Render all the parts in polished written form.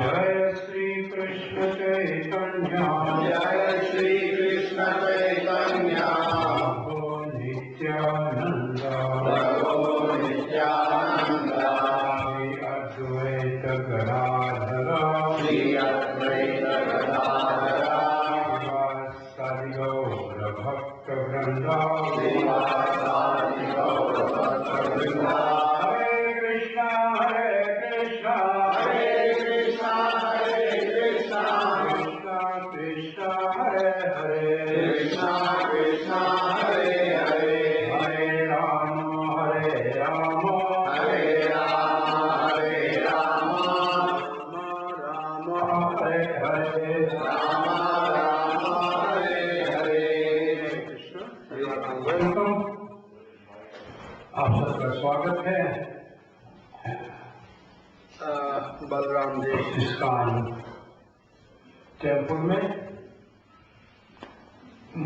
जय श्री कृष्ण चैतन्य जय श्री कृष्ण चैतन्य प्रभु नित्यानंद प्रभु नित्यानंद श्री अद्वैत गदाधर श्री अद्वैत गदाधर श्रीवासादि गौर भक्त वृंद श्रीवासादि गौर भक्त वृंद हरे कृष्णा हरे कृष्णा कृष्णा कृष्णा हरे हरे कृष्णा कृष्णा हरे हरे हरे राम हरे राम हरे राम राम राम हरे हरे राम राम हरे हरे वेलकम। आप सबका स्वागत है बलराम देव इस्कॉन टेम्पल में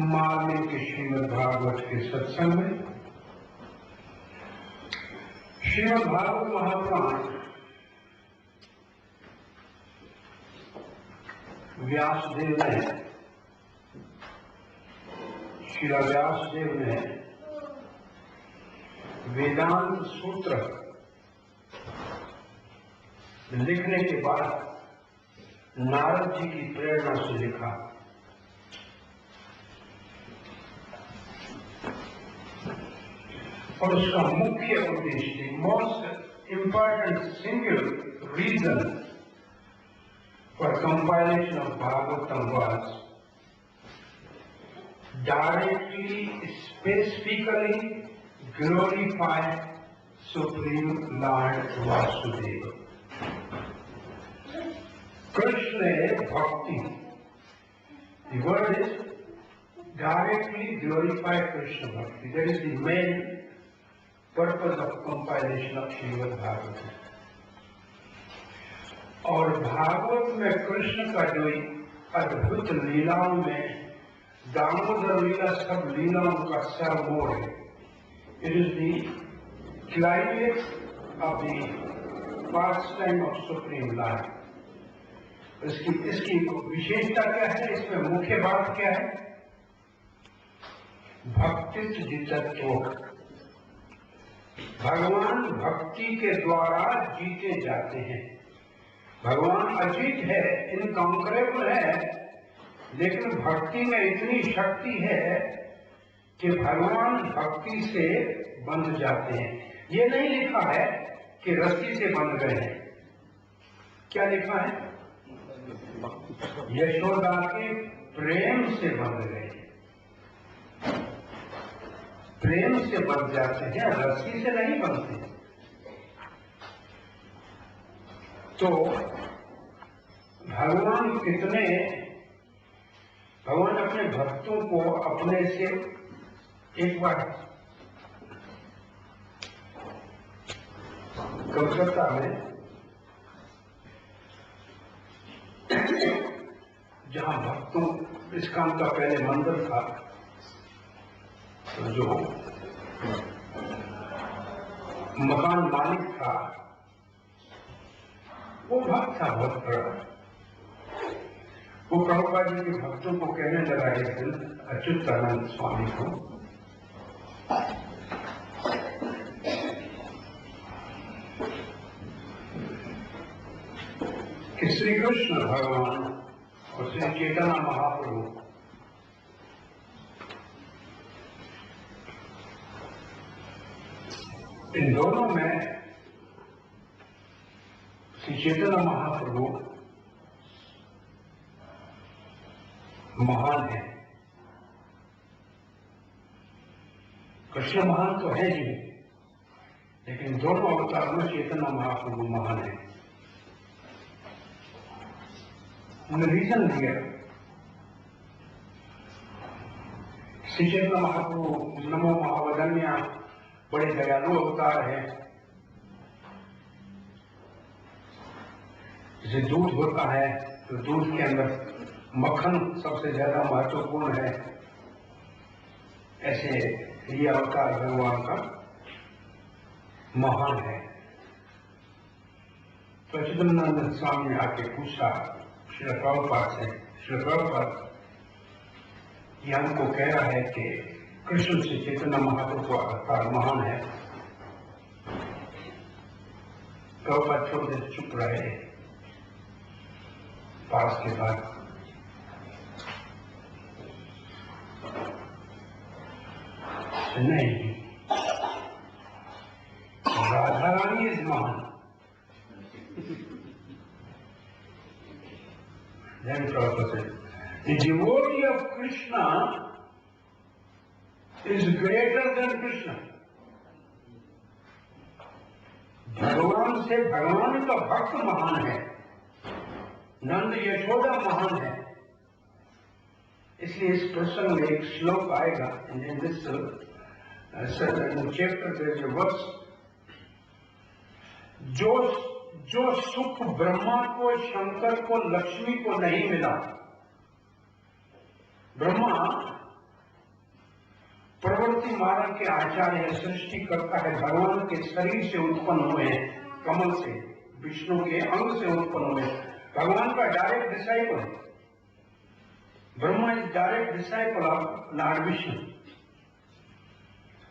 मार्मिक श्रीमद् भागवत के सत्संग में। श्रीमद् भागवत महापुराण व्यासदेव ने श्री व्यासदेव ने वेदांत सूत्र लिखने के बाद नारद जी की प्रेरणा से लिखा। और उसका मुख्य उद्देश्य, most important single reason for compilation of Bhagavatam was directly, specifically glorify Supreme Lord Vasudeva. Krishna Bhakti. The word is directly glorify Krishna Bhakti. That is the main purpose of compilation of Srimad Bhagavatam. और भागवत में कृष्ण का जो अद्भुत लीलाओं में दामोदर लीला सब लीलाओं का सरमोर है। It is the climax of the past time of supreme Lord. इसकी विशेषता क्या है, इसमें मुख्य बात क्या है? भक्ति जितत्व। भगवान भक्ति के द्वारा जीते जाते हैं। भगवान अजीत है, इनकॉन्करेबल है, लेकिन भक्ति में इतनी शक्ति है कि भगवान भक्ति से बंध जाते हैं। ये नहीं लिखा है कि रस्सी से बंध गए हैं। क्या लिखा है? यशोदा के प्रेम से बंध गए। प्रेम से बंध जाते हैं, रस्सी से नहीं बंधते। तो भगवान अपने भक्तों को अपने से एक बार कलकत्ता में, जहां भक्तों इस्कॉन का पहले मंदिर था, तो जो मकान मालिक था वो भक्त था बहुत बड़ा। वो प्रभुपाद जी के भक्तों को कहने लगा एक दिन, अच्युतानंद स्वामी को, कि श्री कृष्ण भगवान और श्री चैतन्य महाप्रभु इन दोनों में श्री चैतन्य महाप्रभु महान है। कृष्ण महान तो है ही, लेकिन दोनों अवतार में चैतन्य महाप्रभु महान है। रीजन दिया, श्री चैतन्य महाप्रभु नमो महावदन्या बड़े दयालु अवतार है। जैसे दूध होता है तो दूध के अंदर मक्खन सबसे ज्यादा महत्वपूर्ण है, ऐसे ये अवतार भगवान का महान है। तो चिदम्बरानंद स्वामी ने आके पूछा श्री प्रभुपाद से, श्री प्रभुपाद ये हमको कह रहा है कि कृष्ण से चैतन्य महाप्रभु का अवतार महान है। प्रभुपाद थोड़ी देर चुप रहे। पास के बाद नहीं, राधा रानी इज महान। Then Prabhupada said, the devotee of Krishna is greater than Krishna. भगवान से भगवान का भक्त महान है, नंद यशोदा महान है। इसलिए इस प्रसंग में एक श्लोक आएगा, in this chapter there is a verse, जो सुख ब्रह्मा को, शंकर को, लक्ष्मी को नहीं मिला। ब्रह्मा प्रवृत्ति मार्ग के आचार्य है, सृष्टि करता है, भगवान के शरीर से उत्पन्न हुए हैं, कमल से, विष्णु के अंग से उत्पन्न हुए, भगवान का डायरेक्ट डिसाइपल है। Brahma is direct disciple of Lord Vishnu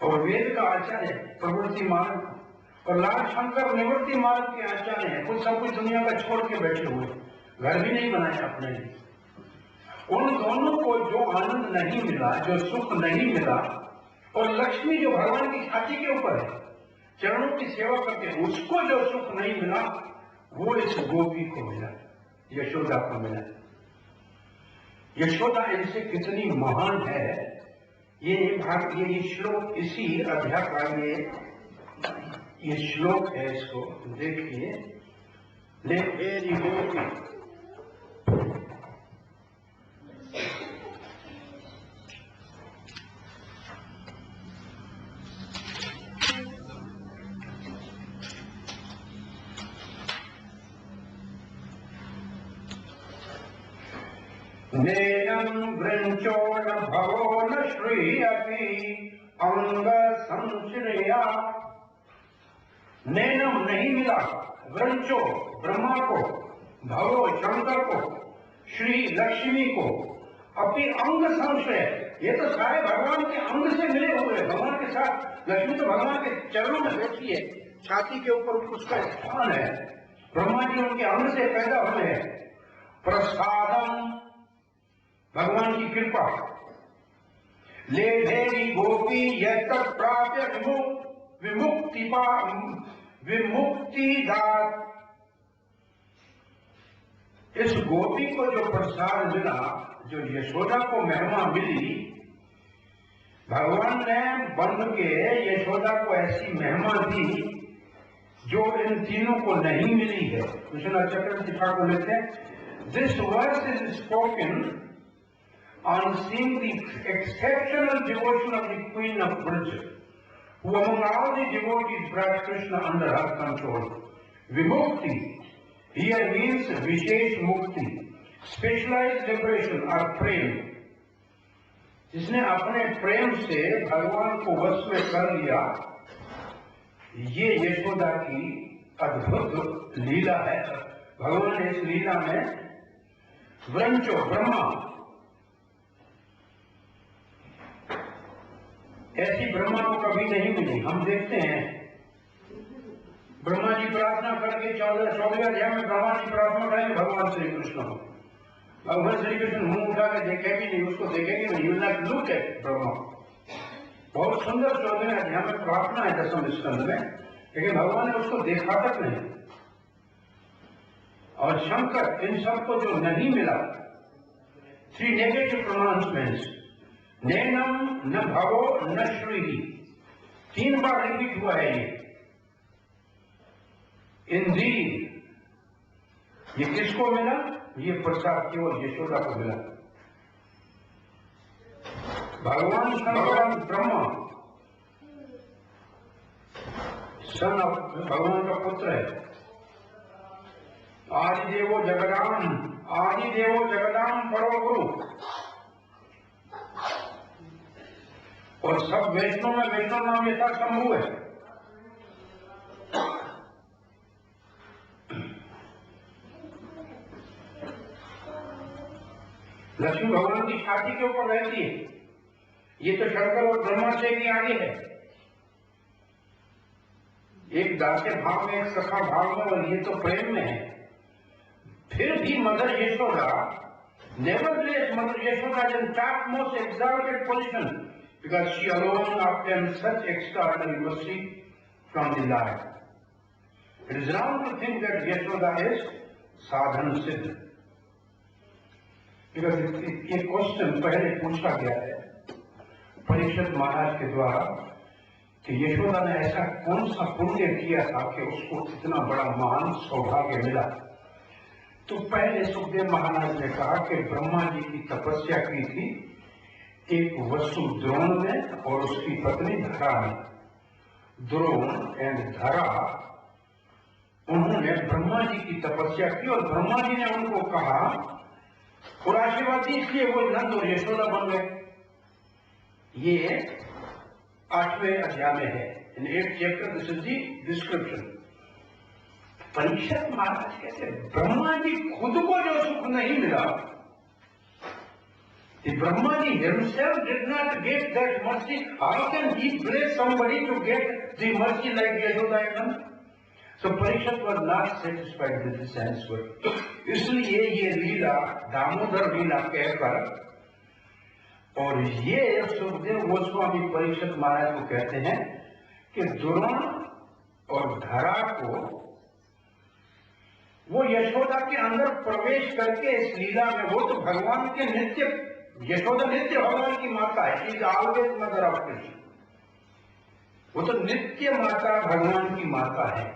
और वेद का आचार्य है, प्रवृत्ति मार्ग, और लॉर्ड शंकर निवृत्ति मार्ग के आचार्य हैं। कुछ सब कुछ दुनिया का छोड़ के बैठे हुए, घर भी नहीं बनाया अपने लिए। उन दोनों को जो आनंद नहीं मिला, जो सुख नहीं मिला, और लक्ष्मी जो भगवान की छाती के ऊपर है, चरणों की सेवा करके उसको जो सुख नहीं मिला, वो इस गोपी को मिला, यशोदा को मिला। यशोदा इनसे कितनी महान है, ये श्लोक इसी अध्याय का ये श्लोक है, इसको देखिए। वेरी गोपी, नेयं वृंचो न भवो न श्रीयपि अंग संश्रया। नैनम नहीं मिला, वृंचो ब्रह्मा को, भवो शंकर को, श्री लक्ष्मी को, अपनी अंग संशय, ये तो सारे भगवान के अंग से मिले हुए, भगवान के साथ। लक्ष्मी तो भगवान के चरणों में बैठी है, छाती के ऊपर उसका स्थान है, ब्रह्मा जी उनके अंग से पैदा हुए हैं। प्रसादम, भगवान की कृपा। ले भेरी गोपी यत प्राप्य विमुक्तिदात। इस गोपी को जो प्रसाद मिला, जो यशोदा को महिमा मिली, भगवान ने बन के यशोदा को ऐसी महिमा दी जो इन तीनों को नहीं मिली है। विश्वनाथ चक्रवर्ती ठाकुर लिखते हैं, this verse is spoken on seeing the exceptional devotion of the Queen of Braj, who among all the devotees brought Krishna under her control. Vimukti here means Vishesh Mukti, specialized liberation or prem. जिसने अपने प्रेम से भगवान को वश में कर लिया, ये यशोदा की अद्भुत लीला है। भगवान ने इस लीला में वृंचो, ब्रह्मा, ऐसी ब्रह्मा को कभी नहीं मिली। हम देखते हैं ब्रह्मा जी प्रार्थना करके 14वें अध्याय में ब्रह्मा जी प्रार्थना करेंगे भगवान श्री कृष्ण को। भगवान श्री कृष्ण मुंह उठा के देखे भी नहीं, उसको देखेंगे नहीं, you not look at Brahma. बहुत सुंदर 14वें अध्याय में प्रार्थना है 10वें स्कंद में, लेकिन भगवान ने उसको देखा तक नहीं। और शंकर, इन सबको जो नहीं मिला, 3 नेगेटिव प्रोनाउंसमेंट्स, नैनम न भवो न श्री, 3 बार रिपीट हुआ है ये। इंद्रिय, ये किसको मिला? ये प्रसाद केवल यशोदा को मिला। भगवान शंकर ब्रह्मा, सन ऑफ भगवान का पुत्र है। आदिदेवो जगदाम परो गुरु। और सब वैष्णव में वैष्णव नाम यथा शंभु है। लक्ष्मी भगवान की छाती के ऊपर रहती है। ये तो शंकर और ब्रह्मा से भी आगे है। एक दास्य भाव में, एक सखा भाव में, और ये तो प्रेम में है। फिर भी mother Yashoda, nevertheless mother Yashoda is in top most exalted position because she alone obtained such extraordinary mercy from the Lord. It is wrong to think that Yashoda is sadhan siddh. Because ये question पहले पूछा गया है परीक्षित महाराज के द्वारा कि यशोदा ने ऐसा कौन सा पुण्य किया था कि उसको इतना बड़ा महान सौभाग्य मिला। तो पहले सुखदेव महाराज ने कहा कि ब्रह्मा जी की तपस्या की थी एक वसु द्रोण ने और उसकी पत्नी धरा ने। द्रोण एंड धरा, उन्होंने ब्रह्मा जी की तपस्या की और ब्रह्मा जी ने उनको कहा और आशीर्वाद दी, इसलिए वो नंद और यशोदा बन गए। ये 8वें अध्याय में है, in 8th chapter this is the description. Parikshit Maharaj कहते ब्रह्मा जी खुद को जो सुख नहीं मिला, Brahma ji himself did not get that mercy. How can he bless somebody to get the mercy like Yashoda and Nand? So Parikshit was not satisfied with this answer. इसलिए ये लीला दामोदर लीला कहकर, और ये सुखदेव गोस्वामी परीक्षित महाराज को कहते हैं कि द्रोण और धरा को वो यशोदा के अंदर प्रवेश करके इस लीला में, वो तो भगवान के नित्य, यशोदा नित्य भगवान की माता है, she is always mother of Krishna. वो तो नित्य माता भगवान की माता है।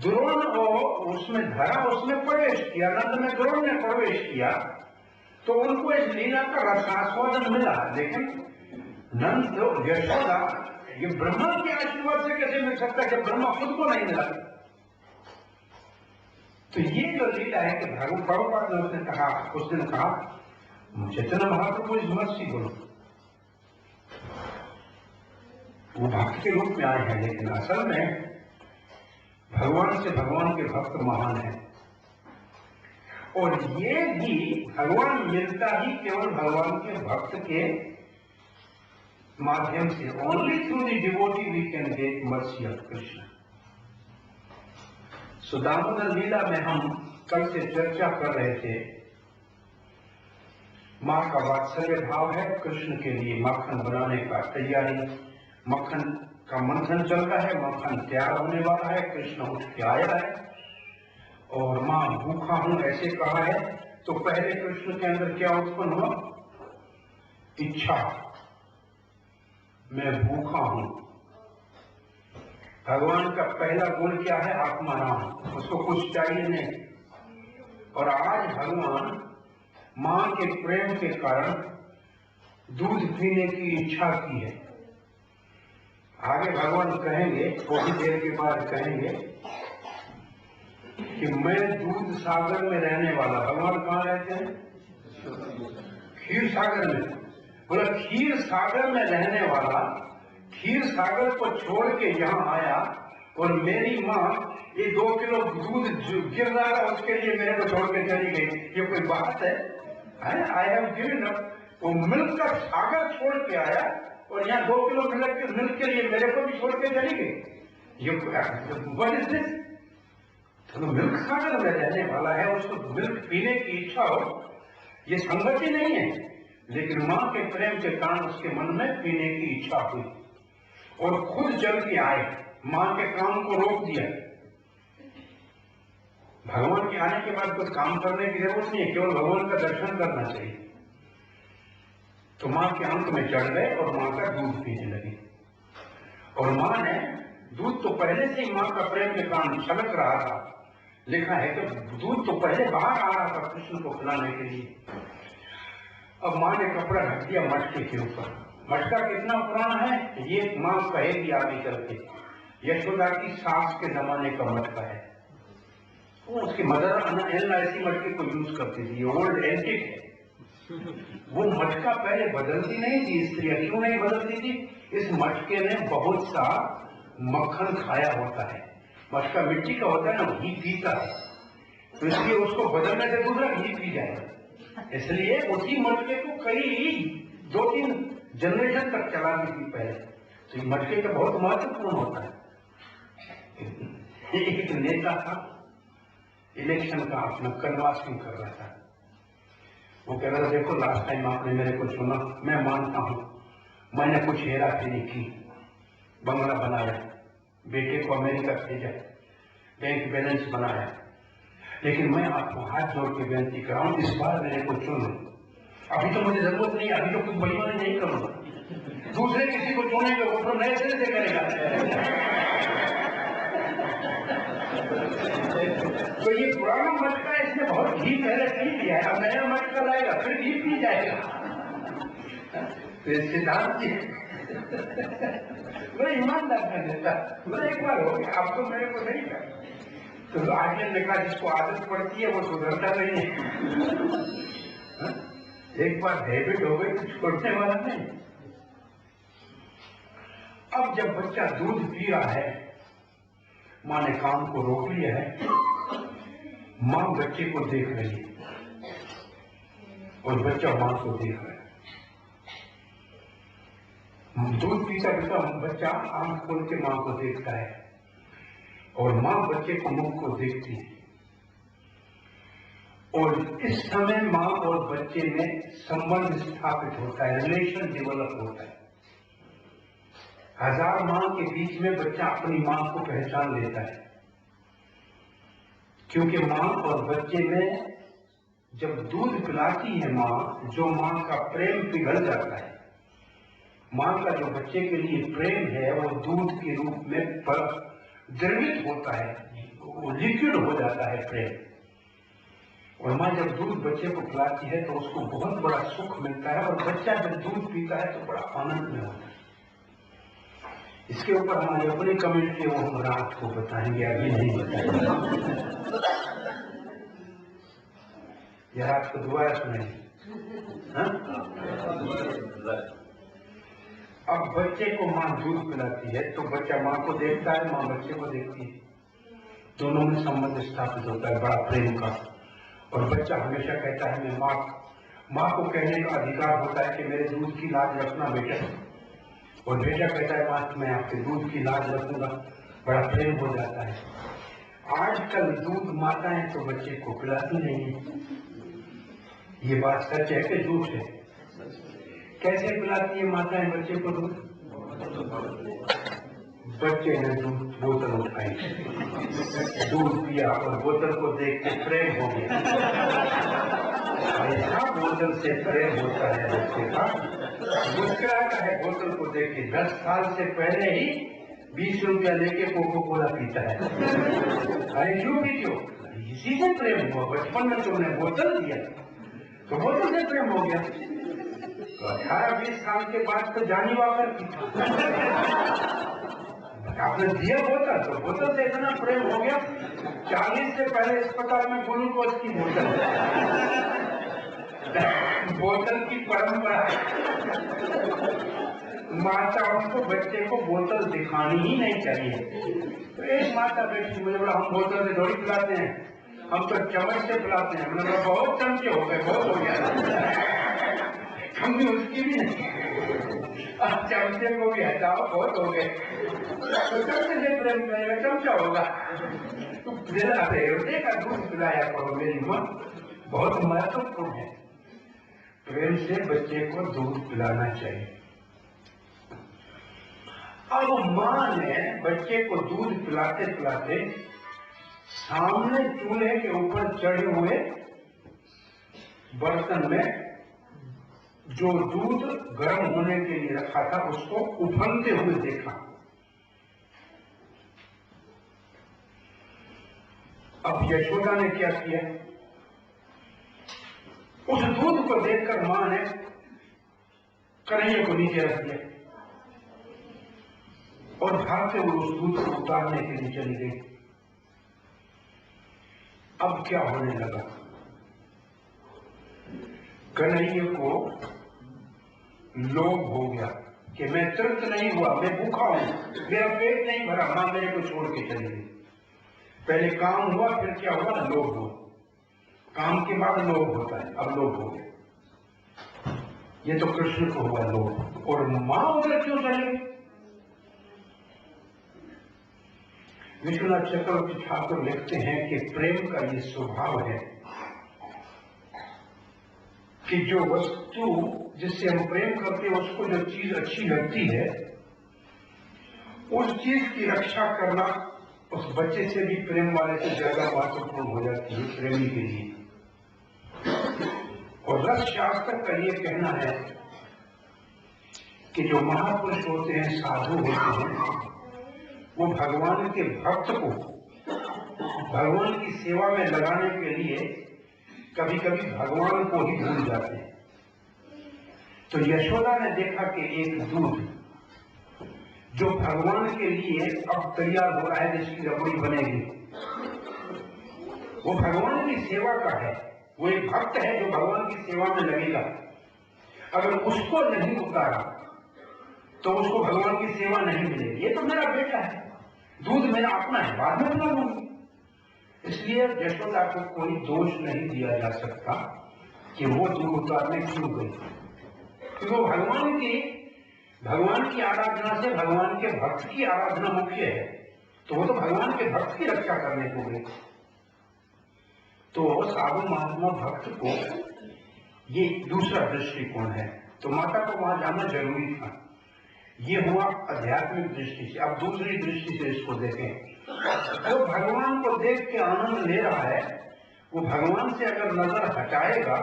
द्रोण और उसमें धरा उसमें प्रवेश किया, नंद में द्रोण ने प्रवेश किया, तो उनको इस लीला का रसास्वादन मिला। लेकिन नंद और यशोदा, ये ब्रह्मा के आशीर्वाद से कैसे मिल सकता है जब ब्रह्मा खुद को नहीं मिला? तो ये जो लीला है कि भगवान प्रभुपाद ने उसने कहा, उस दिन कहा चैतन्य महाप्रभु इज मर्सीफुल, वो भक्त के रूप में आए हैं, लेकिन असल में भगवान से भगवान के भक्त महान है। और ये भी भगवान मिलता ही केवल भगवान के भक्त के माध्यम से। Only through the devotee we can get mercy of Krishna. So Damodar लीला में हम कल से चर्चा कर रहे थे, मां का वात्सल्य भाव है कृष्ण के लिए, मक्खन बनाने का तैयारी, मक्खन का मंथन चल रहा है, मक्खन तैयार होने वाला है, कृष्ण उठ के आया है और मां भूखा हूं ऐसे कहा है। तो पहले कृष्ण के अंदर क्या उत्पन्न हुआ? इच्छा, मैं भूखा हूं। भगवान का पहला गुण क्या है? आत्माराम, उसको कुछ चाहिए नहीं। और आज भगवान मां के प्रेम के कारण दूध पीने की इच्छा की है। आगे भगवान कहेंगे, थोड़ी देर के बाद कहेंगे कि मैं दूध सागर में रहने वाला। भगवान कहाँ रहते हैं? क्षीर सागर में। बोला क्षीर सागर में रहने वाला क्षीर सागर को छोड़ के यहाँ आया और मेरी माँ ये 2 किलो दूध गिर रहा था उसके लिए मेरे को छोड़ के चली गई। ये कोई बात है? I have given up. वो मिल्क का सागर छोड़ के आया और यहाँ 2 किलो मिल्क के लिए मेरे को भी छोड़ के चली गई। ये व्हाट इज दिस? तो मिल्क सागर में रहने वाला है, उसको मिल्क पीने की इच्छा हो, ये संगति नहीं है। लेकिन माँ के प्रेम के कारण उसके मन में पीने की इच्छा हुई और खुद चल के आए, माँ के काम को रोक दिया। भगवान के आने के बाद कुछ काम करने की जरूरत नहीं है, केवल भगवान का दर्शन करना चाहिए। तो माँ के अंक में चढ़ गए और माँ का दूध पीने लगी। और माँ ने दूध तो पहले से ही माँ का प्रेम के कारण छलक रहा था। लिखा है कि दूध तो पहले बाहर आ रहा था कृष्ण को खिलाने के लिए। अब माँ ने कपड़ा ढक दिया मटके के ऊपर। मटका कितना पुराना है ये माँ कहेगी आगे करके। यशोदा की सास के जमाने का मटका है। वो उसकी मदर ऐसी मटके को यूज करती थी, ओल्ड एंटिक है। वो मटका पहले बदलती नहीं थी स्त्रियां। क्यों नहीं बदलती थी? इस मटके ने बहुत सा मक्खन खाया होता है। मटका मिट्टी का होता है ना, घी पीता है, तो इसलिए उसको बदलने से दूसरा घी पी जाए। इसलिए उसी मटके को कई 2-3 जनरेशन तक चलाती थी पहले। तो ये मटके का बहुत महत्वपूर्ण होता है। एक नेता था, इलेक्शन का अपना कन्वासिंग कर रहा था। वो कह रहा था, देखो लास्ट टाइम आपने मेरे को चुना, मैं मानता हूं मैंने कुछ हेरा फेरी की, बंगला बनाया, बेटे को अमेरिका भेजा, बैंक बैलेंस बनाया, लेकिन मैं आपको हाथ जोड़ के बेनती कर रहा हूं, इस बार मेरे को चुन लो। अभी तो मुझे जरूरत नहीं, अभी तो कुछ बेईमानी नहीं करूंगा, दूसरे किसी को चुनेंगे वो तो नए सिरे से करेगा। तो ये पुराना मटका, इसने बहुत घी पहले पी लिया है, अब नया मटका लाएगा फिर घी पी जाएगा। तो सिद्धांत जी बड़े ईमानदार का नेता, बोले एक बार हो गया, अब तो मेरे को नहीं कर। तो आगे ने कहा, जिसको आदत पड़ती है वो सुधरता नहीं है। एक बार हैबिट हो गई तो छोड़ने वाला नहीं। अब जब बच्चा दूध पी रहा है, माँ ने काम को रोक लिया है, माँ बच्चे को देख रही है और बच्चा माँ को देख रहा है। दूध पीता पीता बच्चा आंख खोल के माँ को देखता है और माँ बच्चे को मुख को देखती है। और इस समय माँ और बच्चे में संबंध स्थापित होता है, रिलेशन डेवलप होता है। 1000 माँ के बीच में बच्चा अपनी माँ को पहचान लेता है, क्योंकि माँ और बच्चे में जब दूध पिलाती है माँ, जो माँ का प्रेम पिघल जाता है। माँ का जो बच्चे के लिए प्रेम है वो दूध के रूप में द्रवित होता है, वो लिक्विड हो जाता है प्रेम। और माँ जब दूध बच्चे को पिलाती है तो उसको बहुत बड़ा सुख मिलता है, और बच्चा जब दूध पीता है तो बड़ा आनंद में होता है। इसके ऊपर हमारे अपने कमेंट के वो हम रात को बताएंगे, अभी नहीं बताएंगे। यह रात को दोबारा सुनेंगे। अब बच्चे को माँ दूध पिलाती है तो बच्चा माँ को देखता है, माँ बच्चे को देखती है, दोनों में संबंध स्थापित होता है बड़ा प्रेम का। और बच्चा हमेशा कहता है, मैं माँ को कहने का अधिकार होता है कि मेरे दूध की लाज रखना बेटा, और बेटा कहता है, माँ मैं आपके दूध की लाज रखूंगा, बड़ा प्रेम हो जाता है। आजकल दूध माताएं तो बच्चे को पिलाती नहीं है, ये बात सच है कि झूठ है? कैसे पिलाती है माताएं बच्चे को दूध? बच्चे ने दूध बोतल उठाई, दूध पिया और बोतल को देख के प्रेम हो गया। ऐसा बोतल से प्रेम होता है बच्चे का, मुस्कुराता है बोतल को देख के। 10 साल से पहले ही 20 रुपया लेके कोको कोला पीता है। अरे क्यों पीते हो? इसी से प्रेम हुआ, बचपन में तुमने बोतल दिया तो बोतल से प्रेम हो गया। तो 18-20 साल के बाद तो जानी वाकर आपने दिया बोतल, तो बोतल से इतना प्रेम हो गया। 40 से पहले अस्पताल में ग्लूकोज की बोतल, बोतल की परंपरा। माताओं को बच्चे को बोतल दिखानी ही नहीं चाहिए। तो एक माता बैठी, मुझे बोला, हम बोतल से थोड़ी पिलाते हैं, हम तो चम्मच से पिलाते हैं। मैंने बोला, बहुत चमचे हो गए, बहुत हो गया, हम भी उसकी भी नहीं, अब चमचे को भी हटाओ, बहुत हो गए। तो चमचे से प्रेम करेगा, चमचा होगा। तो जरा हृदय का दूध पिलाया करो मेरी माँ, बहुत महत्वपूर्ण है। प्रेम से बच्चे को दूध पिलाना चाहिए। अब माँ ने बच्चे को दूध पिलाते पिलाते सामने चूल्हे के ऊपर चढ़े हुए बर्तन में जो दूध गर्म होने के लिए रखा था उसको उफनते हुए देखा। अब यशोदा ने क्या किया? उस दूध को देखकर मां ने कन्हैया को नीचे रख दिया और भागते हुए उस दूध को उतारने के लिए चली गई। अब क्या होने लगा? कन्हैया को लोभ हो गया कि मैं तृप्त नहीं हुआ, मैं भूखा हूं, मेरा पेट नहीं भरा, मां मेरे को छोड़ के चली गई। पहले काम हुआ, फिर क्या हुआ? लोभ हुआ। काम के बाद लोभ होता है, अब लोभ हो गया। ये तो कृष्ण को हुआ लोभ। और मां उधर क्यों चले? विश्वनाथ चक्रवर्ती ठाकुर लिखते हैं कि प्रेम का ये स्वभाव है कि जो वस्तु जिससे हम प्रेम करते हैं, उसको जो चीज अच्छी लगती है, उस चीज की रक्षा करना उस बच्चे से भी, प्रेम वाले से ज्यादा महत्वपूर्ण हो जाती है प्रेमी के लिए। और रस शास्त्र का ये कहना है कि जो महापुरुष होते हैं, साधु होते हैं, वो भगवान के भक्त को भगवान की सेवा में लगाने के लिए कभी कभी भगवान को ही भूल जाते हैं। तो यशोदा ने देखा कि एक दूध जो भगवान के लिए अब तैयार हो रहा है, जिसकी रबड़ी बनेगी, वो भगवान की सेवा का है, वो एक भक्त है जो भगवान की सेवा में लगेगा। अगर उसको नहीं उतारा तो उसको भगवान की सेवा नहीं मिलेगी। ये तो मेरा बेटा है, दूध मेरा अपना है, बाद में पिला लूंगी। इसलिए यशोदा को कोई दोष नहीं दिया जा सकता कि वो दूध उतारने क्यों गई, क्योंकि वो भगवान की आराधना से भगवान के भक्त की आराधना मुख्य है। तो वो तो भगवान के भक्त की रक्षा करने को गई। तो साधु महात्मा भक्त को ये दूसरा दृष्टिकोण है। तो माता को वहां जाना जरूरी था। ये हुआ आध्यात्मिक दृष्टि से। अब दूसरी दृष्टि से इसको देखें। जो भगवान को देख के आनंद ले रहा है, वो भगवान से अगर नजर हटाएगा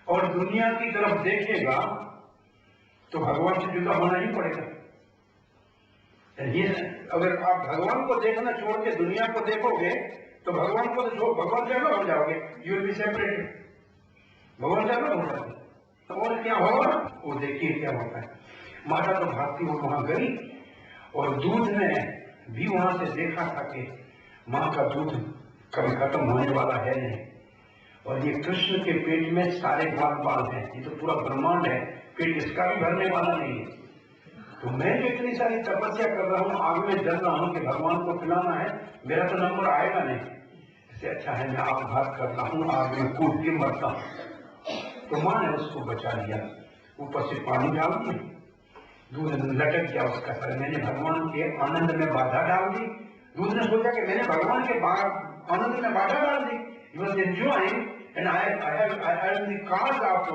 और दुनिया की तरफ देखेगा तो भगवान से जुदा होना ही पड़ेगा। ये अगर आप भगवान को देखना छोड़ के दुनिया को देखोगे तो भगवान से अलग हो जाओगे। यू विल बी सेपरेटेड, भगवान से अलग हो जाओगे। तो और क्या होगा वो देखिए क्या होता है। माता तो भागती वो वहां गई और दूध ने भी वहां से देखा था कि मां का दूध कभी खत्म होने वाला है नहीं। और ये कृष्ण के पेट में सारे बाल हैं, ये तो पूरा ब्रह्मांड है, पेट इसका भी भरने वाला नहीं है। तो मैं जो इतनी सारी तपस्या कर रहा हूँ, आग में जल रहा हूँ कि भगवान को खिलाना है, मेरा तो नंबर आएगा नहीं। इससे अच्छा है मैं आपघात करता हूँ, आग में कूद के मरता हूँ। तो मां ने उसको बचा लिया, ऊपर से पानी डाल दिया, दूध लटक गया उसका सर। मैंने भगवान के आनंद में बाधा डाल दी। दूध ने सोचा कि मैंने भगवान के आनंद में बाधा डाल दी। He was enjoying and I am the cause of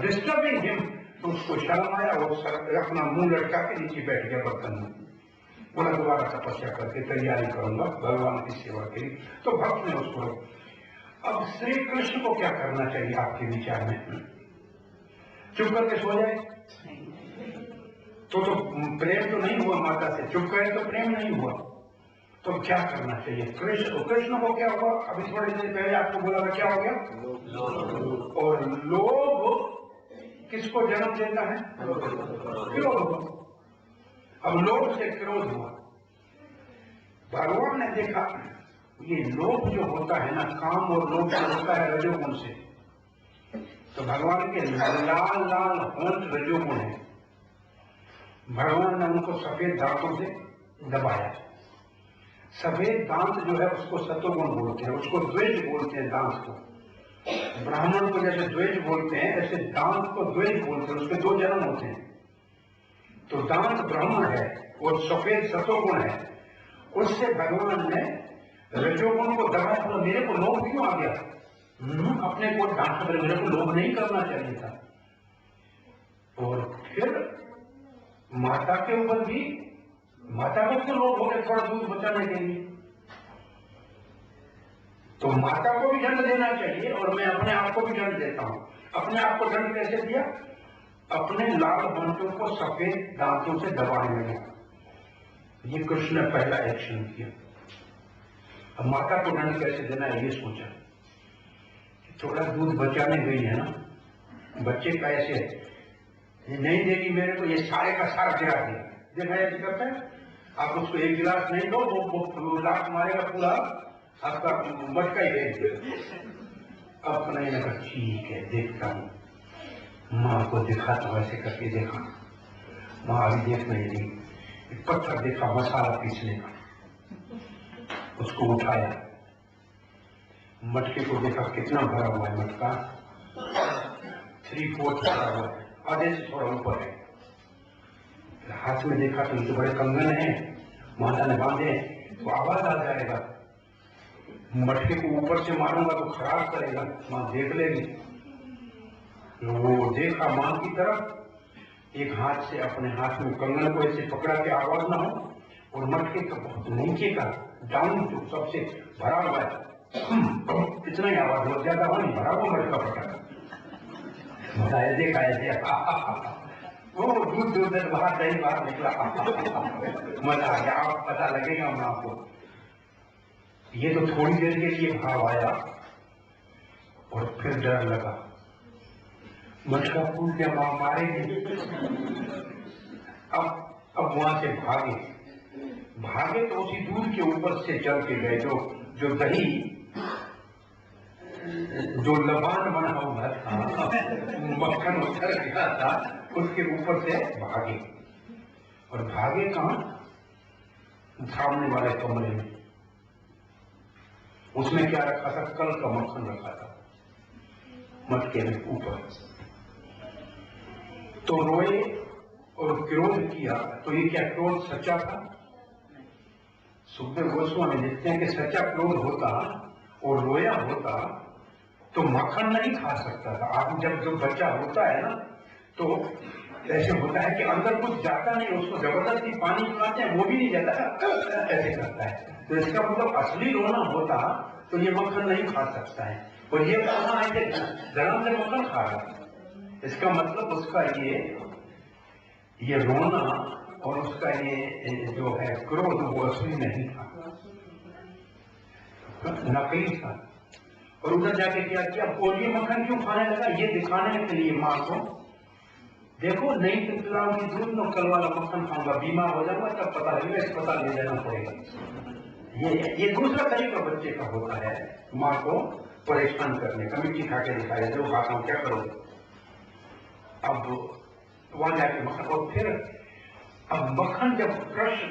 disturbing him। तो उसको शर्म आया, वो अपना मुंह लटका के नीचे बैठ गया बर्तन में। बोला दोबारा तपस्या करके तैयारी करूंगा भगवान की सेवा के लिए। तो भक्त ने उसको। अब श्री कृष्ण को क्या करना चाहिए आपके विचार में? चुप करके सो जाए तो प्रेम तो नहीं हुआ माता से। चुप करे तो प्रेम नहीं हुआ। तो क्या करना चाहिए? कृष्ण को क्या हुआ? अभी थोड़ी देर पहले आपको बोला था क्या हो गया? और लोभ किसको जन्म देता है? क्रोध। अब लोभ से क्रोध हुआ। भगवान ने देखा ये लोभ जो होता है ना, काम और लोभ जो होता है रजोगुण से। तो भगवान के लाल लाल होंठ रजोगुण है। भगवान ने उनको सफेद दांतों से दबाया। सफेद दांत जो है उसको सतोगुण बोलते हैं, उसको द्वेष बोलते हैं। दांत को ब्राह्मण को जैसे द्वेष बोलते हैं, ऐसे दांत को द्वेष बोलते हैं। उसके दो जन्म होते हैं। तो दांत ब्राह्मण है और सफेद सतोगुण है। उससे भगवान ने रजोगुण को दबाया। तो मेरे को लोभ क्यों आ गया? अपने को डांट कर मेरे को लोभ नहीं करना चाहिए था। और फिर माता के ऊपर भी, माता को क्यों लोभ हो गया थोड़ा दूध बचाने के लिए? तो माता को भी दंड देना चाहिए और मैं अपने आप को भी दंड देता हूं। अपने आप को दंड कैसे दिया? अपने लाल होंठों को सफेद दांतों से दबाने लगा। ये कृष्ण ने पहला एक्शन किया। अब माता को दंड कैसे देना है ये सोचा। थोड़ा दूध बचाने गई है ना, बच्चे का ऐसे ये नहीं देगी मेरे को, ये सारे का सारा गिरा दिया। देखा ऐसे करता है। आप उसको एक गिलास नहीं दो, वो लात मारेगा, पूरा आपका मटका ही देख दे। अब नहीं लगा, ठीक है देखता हूं। माँ को देखा तो ऐसे करके देखा, माँ अभी देख नहीं रही। पत्थर देखा मसाला पीसने का, उसको उठाया, मटके को देखा, कितना भरा हुआ है मटका, 3/4 भरा हुआ है, आधे से थोड़ा ऊपर है। हाथ में देखा तो ये तो बड़े कंगन है, माता ने बांधे, तो आवाज आ जाएगा, मटके को ऊपर से मारूंगा तो खराब करेगा, माँ देख लेगी। वो देखा माँ की तरफ, एक हाथ से अपने हाथ में कंगन को ऐसे पकड़ा के आवाज ना हो, और मटके का बहुत नीचे का डाउन जो सबसे भरा हुआ है, इतना ही आवाज हो, ज्यादा हो नहीं, भरा हुआ मटका पकड़ा। बताया देखा ऐसे, वो दूर दूर तक बाहर नहीं बाहर निकला। मजा आ गया, आप पता लगेगा मैं आपको। ये तो थोड़ी देर के लिए भाव आया और फिर डर लगा, मटका फूल के मां मारेगी। अब वहां से भागे तो उसी दूध के ऊपर से चल के गए, जो दही, जो लबान बना हुआ था, मक्खन उतर गया था, उसके ऊपर से भागे। और भागे कहां? सामने वाले कमरे में। उसमें क्या रखा था? कल का मक्खन रखा था मटके में ऊपर। तो रोए और क्रोध किया। तो ये क्या क्रोध सच्चा था? सुखदेव गोस्वामी लिखते हैं कि सच्चा क्रोध होता और रोया होता तो मक्खन नहीं खा सकता था। आप जब बच्चा होता है ना, तो ऐसे होता है कि अंदर कुछ जाता नहीं, उसको जबरदस्ती पानी पिलाते हैं, वो भी नहीं जाता, ऐसे करता है। तो इसका मतलब असली रोना होता तो ये मक्खन नहीं खा सकता है। और ये रोना है कि धर्म से मक्खन खा रहा है, इसका मतलब उसका ये रोना और उसका ये जो है क्रोध, वो असली नहीं था, नकली था। और उधर जाके क्या किया? और ये मक्खन क्यों खाने लगा? ये दिखाने के लिए मां को, देखो नहीं तो पिलाऊंगी दूध, नो कल वाला मक्खन खाऊंगा, बीमार हो जाऊंगा, तब पता लगेगा, अस्पताल ले जाना पड़ेगा। ये दूसरा तरीका बच्चे का होता है मां को परेशान करने का। मिट्टी खा के दिखाया, जो खाता हूं, क्या करो? अब वहां जाके मक्खन, और फिर अब मक्खन, जब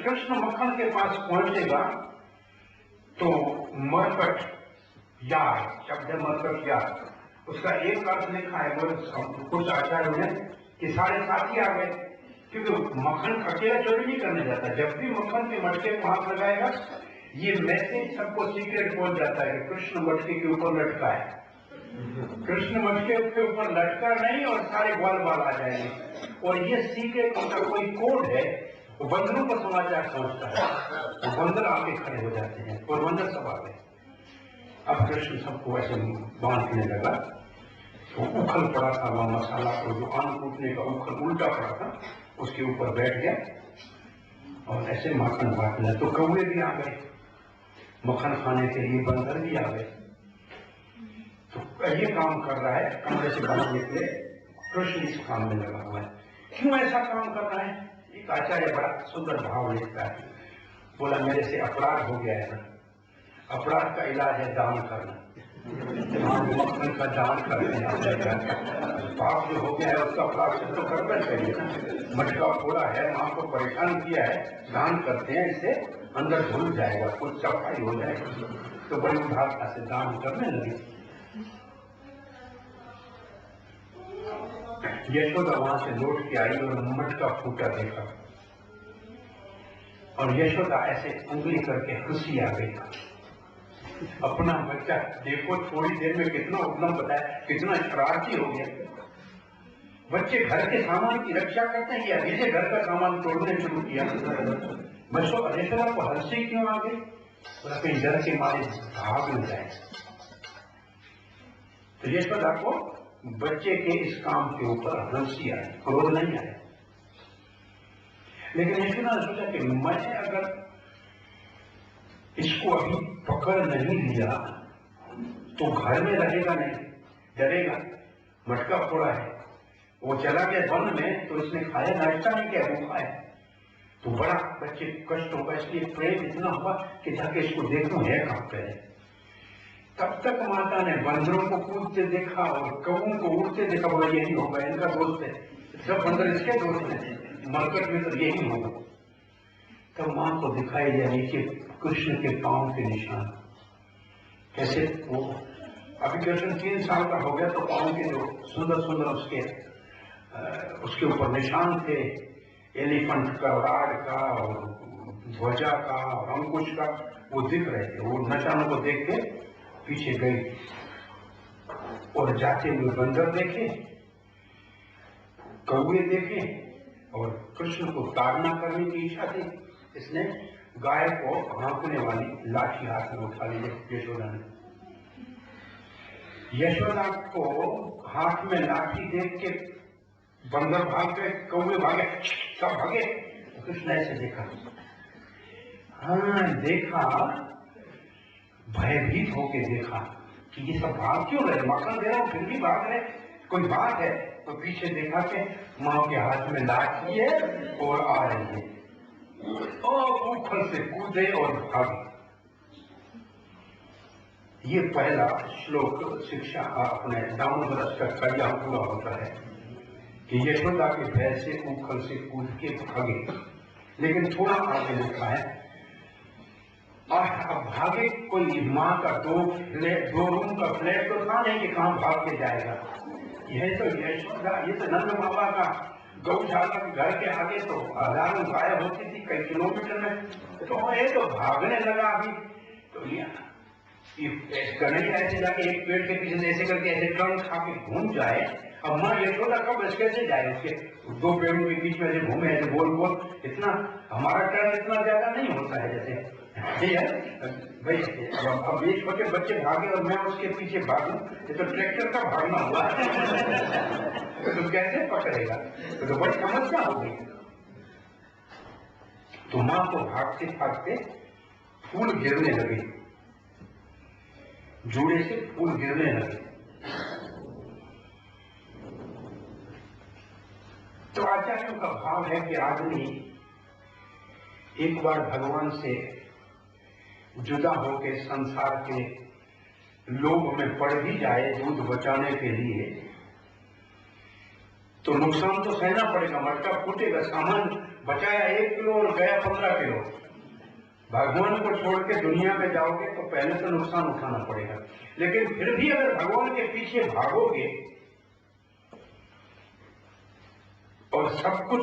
कृष्ण मक्खन के पास पहुंचेगा तो मरकट यार, शब्द मरकट यार, उसका एक अर्थ लिखा है वो कुछ आचार्यों ने कि सारे साथी आ गए, क्योंकि मक्खन अकेला चोरी नहीं करने जाता। जब भी मक्खन के मटके को हाथ लगाएगा, ये मैसेज सबको सीक्रेट पहुंच जाता है कि कृष्ण मटके के ऊपर लटका है, कृष्ण मटके के ऊपर लटका नहीं, और सारे ग्वाल बाल आ जाएंगे। और ये सीक्रेट उनका कोई कोड है, वो बंदरों को समाचार पहुंचता है, वो बंदर आके खड़े हो जाते हैं, और बंदर सब आ गए। अब कृष्ण सबको ऐसे बांधने लगा, तो उखल पड़ा था वह मसाला, और जो अन्न कूटने का उखल उल्टा पड़ा था, उसके ऊपर बैठ गया और ऐसे मक्खन बांटने लगा। तो कौवे भी आ गए मक्खन खाने के लिए, बंदर भी आ गए। तो ये काम कर रहा है, कमरे से बाहर निकले, कृष्ण इस काम में लगा हुआ है। क्यों ऐसा काम कर रहा है? एक आचार्य बड़ा सुंदर भाव लिखता है, बोला मेरे से अपराध हो गया है ना, अपराध का इलाज है दान करना। मक्खन का दान करते हैं, पाप जो हो गया है उसका प्रायश्चित तो करना चाहिए ना। मटका फोड़ा है, मां को परेशान किया है, दान करते हैं, इससे अंदर धुल जाएगा, कुछ सफाई हो जाएगा। तो बड़ी उदारता से दान करने लगे। यशोदा वहां से लौट के आई और मटका फूटा देखा, और यशोदा ऐसे उंगली करके हंसी आ गई। अपना बच्चा देखो थोड़ी देर में कितना उद्यम बताया, कितना शरारती हो गया। बच्चे घर के सामान की रक्षा करते हैं, या जिसे घर का सामान तोड़ने शुरू किया। यशोदा को हंसी क्यों आ गई? कहीं डर के मारे भाग न जाए। तो यशोदा को बच्चे के इस काम के ऊपर हंसी आई, क्रोध नहीं आया। लेकिन यशोदा ने सोचा कि मैं अगर इसको अभी पकड़ नहीं लिया तो घर में रहेगा नहीं, डरेगा, मटका फोड़ा है, वो चला गया वन में, तो इसने खाया, नाश्ता नहीं किया, भूखा है, तो बड़ा बच्चे कष्ट होगा। इसलिए प्रेम इतना हुआ कि जाके इसको देखो है कहां पे है। तब तक माता ने बंदरों को कूदते देखा और कौओं को उड़ते देखा, बोला यही होगा, इनका दोस्त है, सब बंदर इसके दोस्त हैं, मरकट में तो यही होगा। तब मां को दिखाई दिया नीचे कृष्ण के पांव के निशान, कैसे वो अभी कृष्ण 3 साल का हो गया तो पाँव के जो सुंदर सुंदर उसके ऊपर निशान थे, एलिफेंट का, राड का और ध्वजा का और अंकुश का, वो दिख रहे थे। वो निशानों को देख के पीछे गई और जाते हुए बंदर देखे, कौवे देखे और कृष्ण को ताड़ना करने की इच्छा थी। इसने गाय को हाँकने वाली लाठी हाथ में उठा ली यशोदा ने। यशोदा को हाथ में लाठी देख के बंदर भाग गए, कौवे भागे, सब भागे। कृष्ण ऐसे देखा, हाँ देखा, भयभीत होके देखा कि ये सब भाग क्यों रहे, मक्खन दे रहा हूं फिर भी भाग रहे, कोई बात है। तो पीछे देखा कि माँ के हाथ में लाठी है और आ रही है और उछल से कूदे और भागे। ये पहला श्लोक शिक्षा अपने दामोदर का कड़िया पूरा होता है कि यशोदा के भय से उखल से कूद के भागे। लेकिन थोड़ा आगे लिखा है, और अब भागे कोई माँ का दो रूम का फ्लैट तो था नहीं कि कहाँ भाग के जाएगा। यह तो यशोदा, ये तो नंद बाबा का गौशाला के घर के आगे तो हजारों गाय होती थी कई किलोमीटर में, तो ये तो भागने लगा अभी। तो कन्हैया ऐसे जाके एक पेड़ के पीछे ऐसे करके ऐसे टर्न खा के घूम जाए, अब माँ यशोदा कब कैसे जाए, उसके दो पेड़ों के बीच में ऐसे घूमे ऐसे गोल गोल, इतना हमारा टर्न इतना ज्यादा नहीं होता है जैसे भाई। अब ये छोटे बच्चे भागे और मैं उसके पीछे भागूं, ये तो ट्रैक्टर का भागना हुआ तो कैसे पकड़ेगा, तो बड़ी समस्या हो गई। तो माँ को भागते भागते फूल गिरने लगे, जूड़े से फूल गिरने लगे। तो आचार्यों का भाव है कि आदमी एक बार भगवान से जुदा होकर संसार के लोभ में पड़ भी जाए दूध बचाने के लिए, तो नुकसान तो सहना पड़ेगा, मटका फूटेगा। सामान बचाया 1 किलो और गया 15 किलो। भगवान को छोड़ के दुनिया में जाओगे तो पहले तो नुकसान उठाना पड़ेगा। लेकिन फिर भी अगर भगवान के पीछे भागोगे और सब कुछ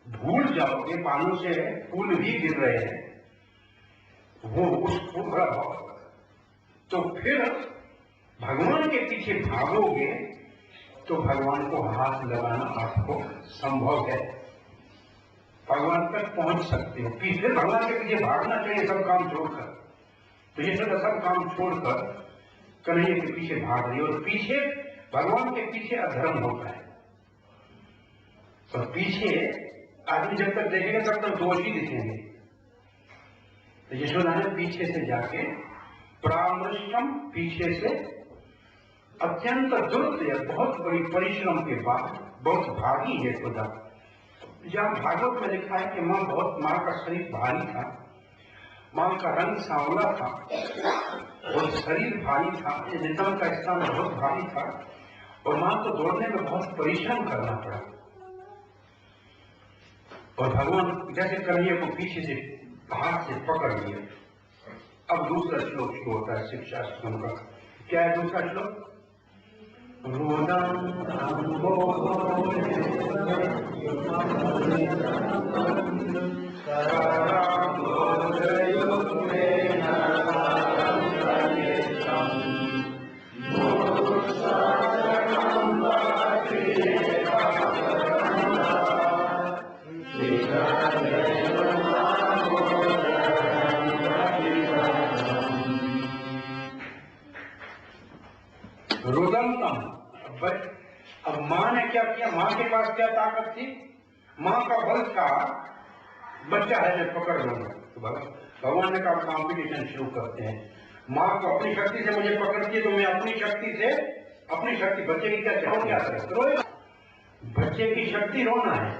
भूल जाओगे, पानी से फूल भी गिर रहे हैं, वो उस फूल का भाव, तो फिर भगवान के पीछे भागोगे तो भगवान को हाथ लगाना आपको संभव है, भगवान तक पहुंच सकते हो। फिर भगवान के पीछे भागना चाहिए सब काम छोड़कर। तो ये सब काम छोड़कर कन्हैया के पीछे भाग रही, और पीछे भगवान के पीछे अधर्म होता है। तो पीछे आदमी जब तक देखेगा तब तक दोष ही दिखेंगे। तो यशोदा ने पीछे से जाके परामृष्टम, पीछे से अत्यंत दुर्दय, बहुत बड़ी परिश्रम के बाद बहुत भागी यशोदा। जहाँ भागवत में लिखा है कि माँ का शरीर भारी था, माँ का रंग सांवला था और शरीर भारी था, नितंब का स्थान बहुत भारी था और माँ को दौड़ने में बहुत परिश्रम करना पड़ा। और भगवान जैसे कन्हैया को पीछे से हाथ से पकड़ लिया। अब दूसरा श्लोक शुरू होता है शिक्षा श्लोक का। क्या है दूसरा श्लोक? अब माँ ने क्या किया? माँ के पास क्या ताकत थी? माँ का बल था बच्चा है मैं पकड़ लूंगा। तो भगवान ने कहा कॉम्पिटिशन शुरू करते हैं। माँ को अपनी शक्ति से मुझे पकड़ती है तो मैं अपनी शक्ति से, अपनी शक्ति, बच्चे की क्या चाहो क्या करे, बच्चे की शक्ति रोना है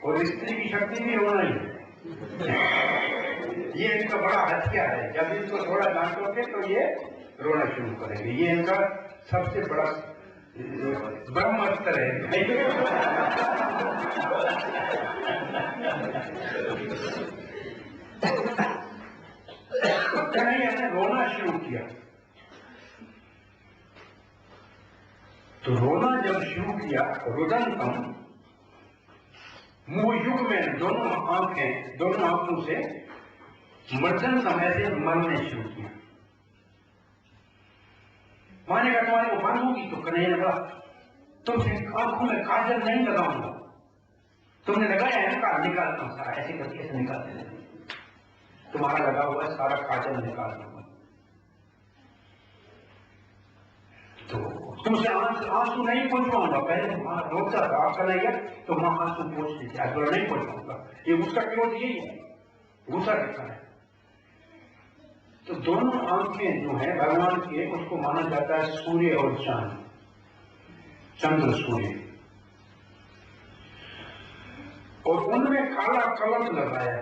और स्त्री की शक्ति भी रोना ही है। ये इनका बड़ा हथियार है। जब इनको थोड़ा डांटोगे तो ये रोना शुरू करेंगे। ये इनका सबसे बड़ा ब्रह्मास्त्र है। कन्हैया ने रोना शुरू किया तो रोना जब शुरू किया, रुदंतम, मुंह युग में दोनों आंखों से मर्दन समय से मरने शुरू किया। माने का तुम्हारे को बंद होगी तो कन्हैया ने बोला तुमसे आंखों में काजल नहीं लगाऊंगा, तुमने लगाया है ना, काजल निकालता हूं सारा, ऐसे करके ऐसे निकालते हैं, तुम्हारा लगा हुआ सारा काजल निकाल दूंगा। तो तुमसे आंसू नहीं पूछवाऊंगा, पहले मां रोता था कन्हैया तो मां आंसू पूछती थी, आज नहीं पूछवाऊंगा। ये उसका क्रोध यही है, गुस्सा दिखा है। तो दोनों आंखें जो है भगवान के, उसको माना जाता है सूर्य और चांद, चंद्र सूर्य, और उनमें काला कलम लगाया।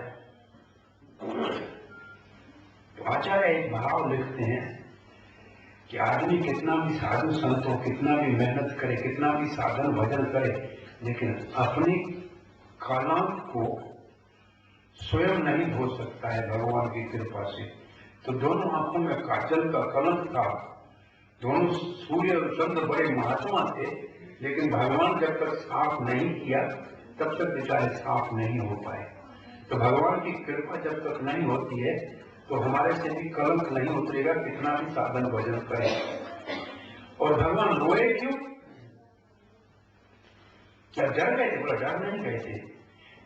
तो आचार्य एक भाव लिखते हैं कि आदमी कितना भी साधु संत हो, कितना भी मेहनत करे, कितना भी साधन भजन करे, लेकिन अपनी कलंक को स्वयं नहीं धो सकता है भगवान की कृपा से। तो दोनों आंखों में काजल का कलंक था। दोनों सूर्य और चंद्र बड़े महात्मा थे, लेकिन भगवान जब तक साफ नहीं किया तब तक बेचारे साफ नहीं हो पाए। तो भगवान की कृपा जब तक नहीं होती है तो हमारे से भी कलंक नहीं उतरेगा, कितना भी साधन भजन करे। और भगवान रोए क्यों? क्या डर गए थे? बोला डर नहीं गए थे,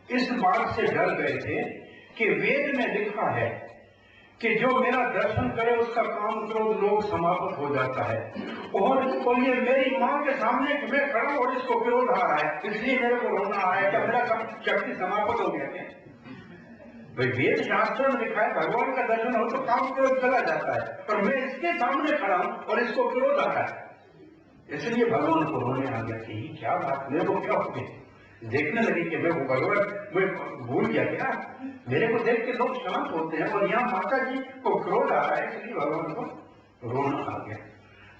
इस बात से डर गए थे कि वेद में लिखा है कि जो मेरा दर्शन करे उसका काम क्रोध लोग समाप्त हो जाता है। और ये मेरी मां के सामने मैं खड़ा हूं और इसको क्रोध आ रहा है, इसलिए मेरे को रोना आ रहा है, क्या मेरा शक्ति समाप्त हो गया क्या? भाई वेद शास्त्र में लिखा है भगवान का दर्शन हो तो काम क्रोध चला जाता है, पर मैं इसके सामने खड़ा हूं और इसको क्रोध आ रहा है, इसलिए भगवान को रोने आ गया कि क्या बात, मेरे को क्या हो गया? देखने लगी कि मैं वो भगवान मैं भूल गया क्या? मेरे को देख के लोग शांत होते हैं और यहाँ माता जी को क्रोध आ रहा है, इसलिए भगवान को रोना आ गया।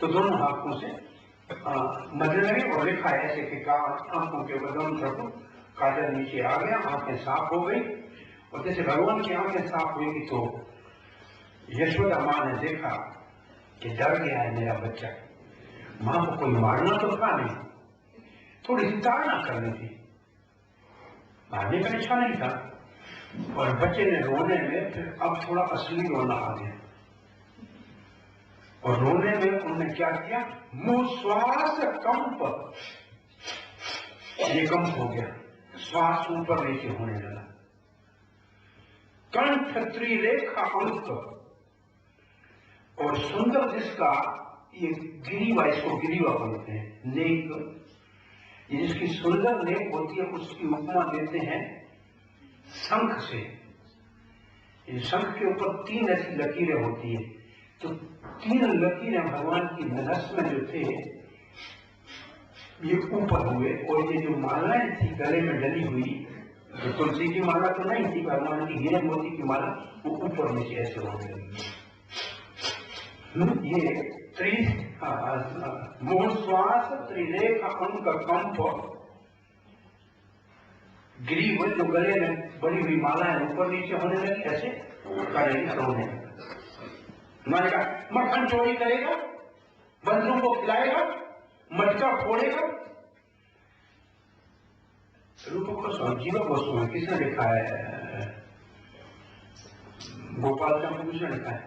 तो दोनों हाथों से मजने लगे और लिखा है ऐसे कि आंखों के बदन सब काजल नीचे आ गया, आंखें साफ हो गई। और जैसे भगवान की आंखें साफ हुई तो यशोदा मां ने देखा कि डर गया है मेरा बच्चा, मां को कोई मारना तो था नहीं, थोड़ी सी ताड़ना करनी थी, मारने का इच्छा नहीं था। और बच्चे ने रोने में फिर अब थोड़ा असली रोना आ गया, और रोने में उन्होंने क्या किया, मुंह श्वास कंप, ये कंप हो गया, श्वास ऊपर नीचे होने लगा, कंठ त्रिरेखा अंक, और सुंदर जिसका ये गिरीवा, इसको गिरीवा बोलते हैं, नेक, जिसकी सुंदर नेक होती है उसकी उपमा देते हैं शंख से। इस शंख के ऊपर 3 ऐसी लकीरें होती है, तो 3 लकीरें भगवान की नस में जो थे ये ऊपर हुए, और ये जो मालाएं थी गले में डली हुई, तो तुलसी की माला तो नहीं थी, भगवान की हीरे मोती की माला, वो ऊपर नीचे ऐसे होने लगी। ये मूल श्वास त्रिरेखा अंक कंप, ग्रीव जो गले में बड़ी हुई माला है ऊपर नीचे होने लगी, ऐसे करेगा रोने मारेगा, मक्खन चोरी करेगा, बंदरों को खिलाएगा, मटका फोड़ेगा। रूप गोस्वामी, जीवा गोस्वामी किसने लिखा है? गोपाल चंद्र किसने लिखा है?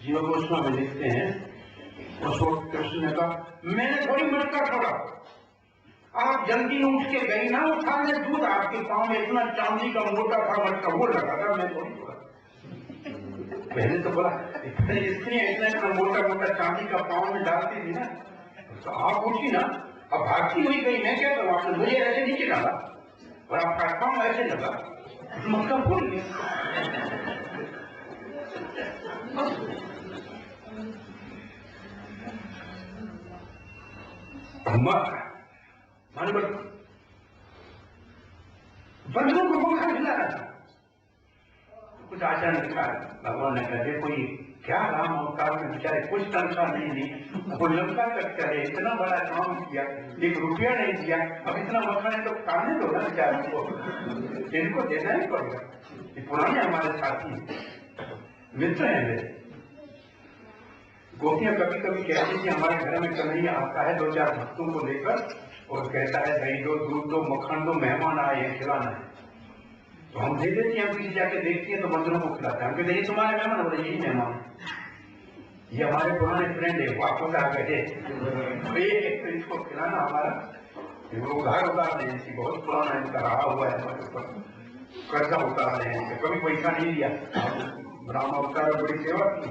जीवा गोस्वामी लिखते हैं, उसको कृष्ण ने कहा मैंने थोड़ी मटका फोड़ा, आप जल्दी उठ के गई ना उठाने दूध, आपके पांव में इतना चांदी का मोटा था मटका, वो लगा था, मैं थोड़ी फोड़ा। पहले तो बोला स्त्रियां इतना मोटा मोटा चांदी का पांव में डालती थी ना, तो आप उठी ना, अब भागती हुई गई, मैं क्या करूं, आपने मुझे ऐसे नीचे डाला और आपका पांव ऐसे लगा, मक्का फूल गया। मानो बंदरों को मक्खा खिला रहा था। कुछ आचार्य लिखा, भगवान ने कहा देखो ये क्या राम अवतार में बेचारे कुछ तनख्वाह नहीं दी, वो लंका तक चले, इतना बड़ा काम किया, 1 रुपया नहीं दिया, अब इतना मक्खन है तो खाने दो ना बेचारों को, इनको देना ही पड़ेगा। ये पुराने हमारे साथी मित्र हैं वे, गोपियां कभी कभी कहती थी हमारे घर में कन्हैया आता है 2-4 भक्तों को लेकर और कहता है दही दो, दूध दो, मक्खन दो, मेहमान आए हैं, खिलाना है। तो हम दे देते हैं, हम किसी जाके देखते हैं तो बंदरों को खिलाते हैं। हम कहते हैं तुम्हारे मेहमान, बोले यही मेहमान है, ये हमारे पुराने फ्रेंड है, वापस आ गए, तो इसको खिलाना हमारा वो उधार नहीं, इसकी बहुत पुराना इनका रहा हुआ है, हमारे ऊपर कर्जा उतार रहे हैं, कभी पैसा नहीं लिया, ब्राह्मण अवतार बड़ी सेवा की।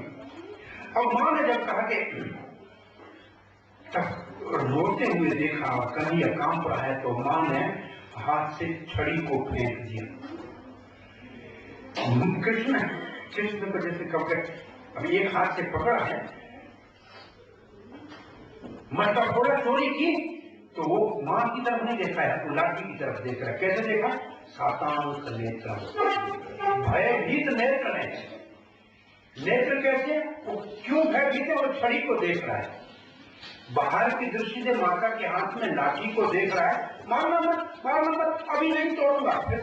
अब मां ने जब कहा कि रोते हुए देखा कन्हैया कांप रहा है, तो मां ने हाथ से छड़ी को फेंक दिया। कृष्ण को जैसे कपड़े अभी एक हाथ से पकड़ा है, मटका फोड़ा, चोरी की, तो वो मां की तरफ नहीं देखा है, वो लाठी की तरफ देख रहा है। कैसे देखा? सातांश नेत्र, भयभीत नेत्र है। नेत्र कैसे? वो क्यों भयभीत है? वो छड़ी को देख रहा है, बाहर की दृष्टि से माता के हाथ में लाठी को देख रहा है। मारना मत, अभी नहीं तोड़ूंगा, फिर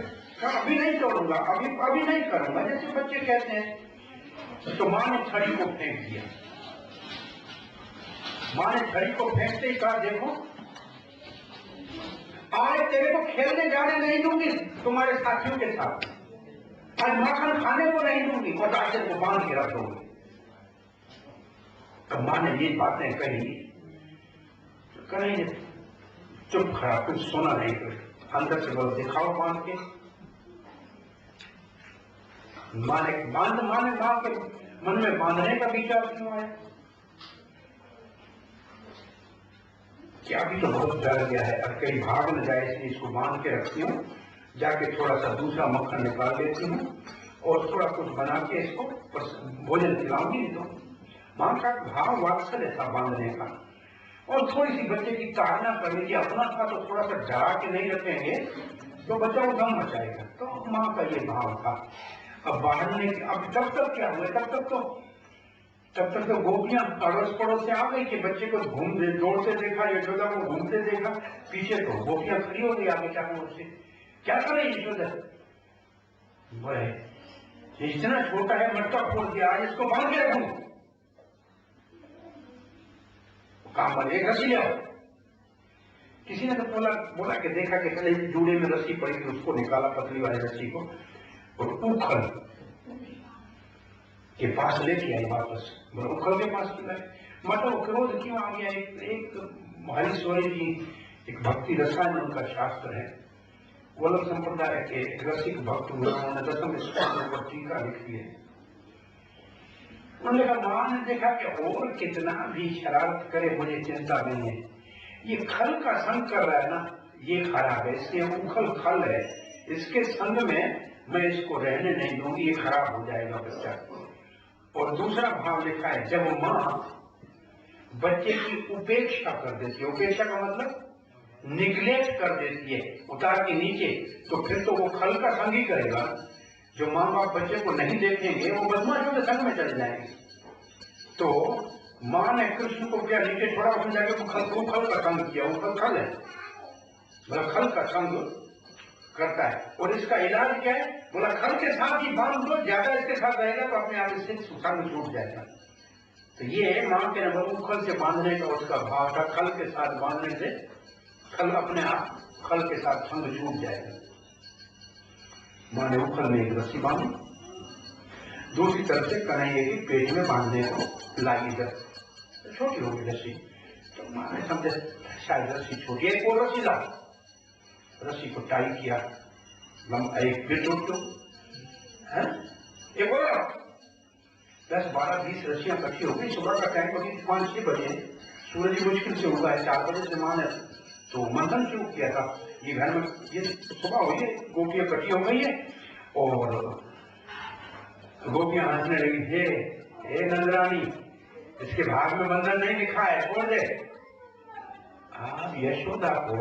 अभी नहीं तोड़ूंगा, अभी नहीं करूंगा, जैसे बच्चे कहते हैं। तो मां ने छड़ी को फेंक दिया। मां ने छड़ी को फेंकते ही कहा देखो आज तेरे को खेलने जाने नहीं दूंगी तुम्हारे साथियों के साथ, आज माखन खाने को नहीं दूंगी और दाचे को बांध के रख दूंगी। तो मां ने ये बातें कही, कहीं चुप खड़ा, कुछ सुना नहीं, कुछ अंदर से बोल दिखाओ बांध के। मां के मन में बांधने का विचार क्यों आया? कि अभी तो बहुत डर गया है, अब कहीं भाग न जाए, इसलिए इसको बांध के रखती हूँ, जाके थोड़ा सा दूसरा मक्खन निकाल लेती हूँ और थोड़ा कुछ बना के इसको भोजन खिलाऊंगी। तो मां का भाव वात्सल्य था बांधने का, और थोड़ी सी बच्चे की ताड़ना करने की, अपना था तो थोड़ा सा डरा के नहीं रखेंगे तो बच्चा उधम मचाएगा, तो मां का ये भाव था। अब बांधने के अब तब तक क्या हुआ, तब तक तो गोपियां अड़ोस पड़ोस से आ गई कि बच्चे को दौड़ते देखा, यशोदा को घूमते देखा, पीछे तो गोपियां खड़ी हो गई आगे चारों ओर से। क्या करे यशोदा? बोले इतना छोटा है, मटका फोड़ दिया, आज इसको बांध के रखूं। काम पर एक रस्सी लिया, किसी ने तो बोला कि देखा कि पहले जूड़े में रस्सी पड़ी थी, उसको निकाला पतली वाली रस्सी को और उखल के पास लेके आई वापस। बोला उखल के पास लाए, मतलब क्रोध क्यों आ गया? एक हरीश्वरी जी, एक भक्ति रसायन उनका शास्त्र है, वल्लभ संप्रदाय के रसिक भक्त हुए, उन्होंने 10वें स्कंद पर टीका लिखी है। उन्होंने कहा मां ने देखा कि और कितना भी शरारत करे मुझे चिंता नहीं है, ये खल का संग कर रहा है ना, ये खराब है, इसलिए उखल खल है, इसके संग में मैं इसको रहने नहीं दूंगी, ये खराब हो जाएगा बच्चा। और दूसरा भाव लिखा है, जब मां बच्चे की उपेक्षा कर देती है, उपेक्षा का मतलब निग्लेक्ट कर देती है, उतार के नीचे, तो फिर तो वो खल का संग ही करेगा। जो मां बाप बच्चे को नहीं देखेंगे वो बदमाशों के संग में चले जाएंगे। तो मां ने कृष्ण को क्या नीचे छोड़ा, उसने जाके खल का संग किया, वो खल है, मतलब खल का संग करता है। और इसका इलाज क्या है? बोला खल के साथ ही बांध दो, ज्यादा इसके साथ रहेगा तो अपने आप इससे संग छूट जाएगा। तो ये मां के नंबर उखल से बांधने का उसका भाव था, खल के साथ बांधने से खल अपने आप खल के साथ संग छूट जाएगा। मां ने उखल में एक रस्सी बांधी, दूसरी तरफ से कन्हैया के पेट में बांधने को लाई, छोटी होगी रस्सी, तो मां ने समझे शायद रस्सी छोटी है, एक और रस्सी ला, रस्सी को टाई किया, एक फिर टूट दो, एक और 10, 12, 20 रस्सियां इकट्ठी हो गई। सुबह का टाइम अभी 5-6 बजे, सूरज मुश्किल से उगा है, 4 बजे से मां ने तो मंथन शुरू किया था। ये घर में ये सुबह हुई है, गोपियां इकट्ठी हो गई है और गोपियां हंसने लगी, हे नंदरानी, इसके भाग में बंधन नहीं लिखा है, छोड़ दे। अब यशोदा को